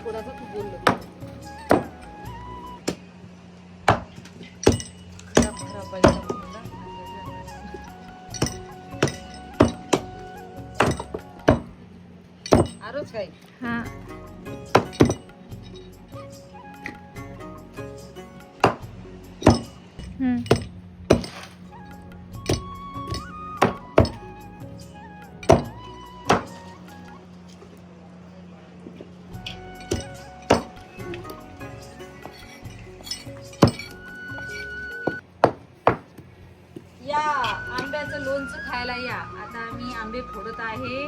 थोडासा तू बोललो खराब पाहिजे आरोच काय हा या आंब्याचं लोणचं खायला या. आता आम्ही आंबे फोडत आहे,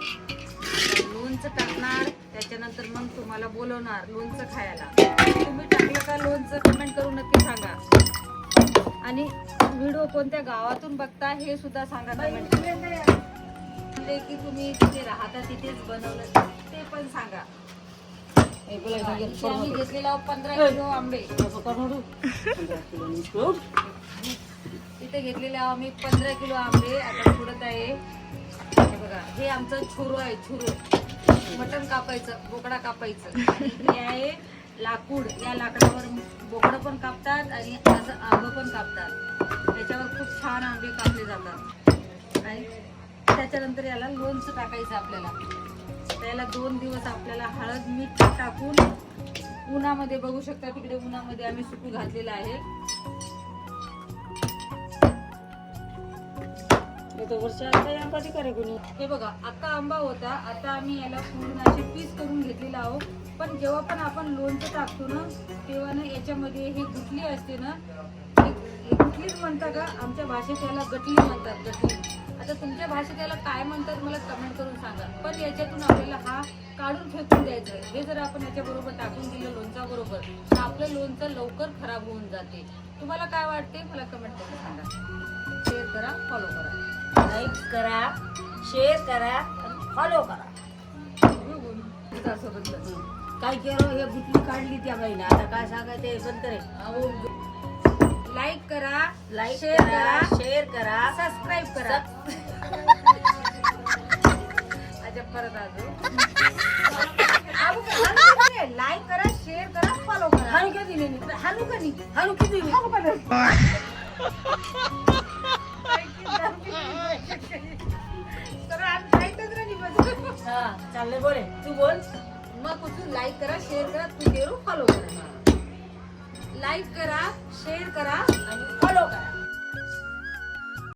लोणचं टाकणार, त्याच्यानंतर मग तुम्हाला बोलवणार लोणचं खायला. तुम्ही टाकलं का लोणचं कमेंट करून नक्की सांगा. आणि व्हिडिओ कोणत्या गावातून बघता हे सुद्धा सांगा कमेंट की तुम्ही जिथे राहता तिथेच बनवलं ते पण सांगा. आम्ही घेतलेला 15 किलो आंबे, इथे घेतलेले आम्ही 15 किलो आंबे आता फोडत आहे. हे बघा, हे आमचं छुरो आहे, छुरो मटण कापायचं, बोकडा कापायचं. आणि हे आहे लाकूड, या लाकडावर बोकडं पण कापतात आणि असं आंबं पण कापतात. याच्यावर खूप छान आंबे कापले जातात. आणि त्याच्यानंतर याला लोणचं टाकायचं आपल्याला. त्याला 2 दिवस आपल्याला हळद मीठ टाकून उन्हामध्ये, बघू शकता तिकडे उन्हामध्ये आम्ही सुकू घातलेलं आहे. हे बघा, अख्खा आंबा होता. आता आम्ही याला पूर्ण असे पीस करून घेतलेला आहोत. पण जेव्हा पण आपण लोणचं टाकतो ना, तेव्हा ना याच्यामध्ये हे गुटली असते ना, गुटलीच म्हणता का? आमच्या भाषेत याला गटली म्हणतात, गटली. आता तुमच्या भाषेत याला काय म्हणतात मला कमेंट करून सांगा. पण याच्यातून आपल्याला हा काढून फेकून द्यायचं आहे. हे जर आपण याच्याबरोबर टाकून दिलं लोणच्याबरोबर तर आपलं लोणचं लवकर खराब होऊन जाते. तुम्हाला काय वाटते मला कमेंट करून सांगा. शेअर करा, फॉलो करा, लाईक करा, शेअर करा आणि फॉलो करा. काय केलं हे गुटली काढली त्या बाईने, आता काय सांगायचं हे बंद करे. लाईक करा, लाईक शेअर करा, करा, शेअर करा, सबस्क्राईब करा. अच्छा परत लाईक करा, शेअर करा, फॉलो करा. हाणू का दिली हाणू का नाही? हाणू किती दिली तर आज माहीतच नाही बस. हा चालले बोले तू बोल. मग कुठून लाईक करा, शेअर करा, तू फॉलो करा. लाईक करा, शेअर करा आणि फॉलो करा.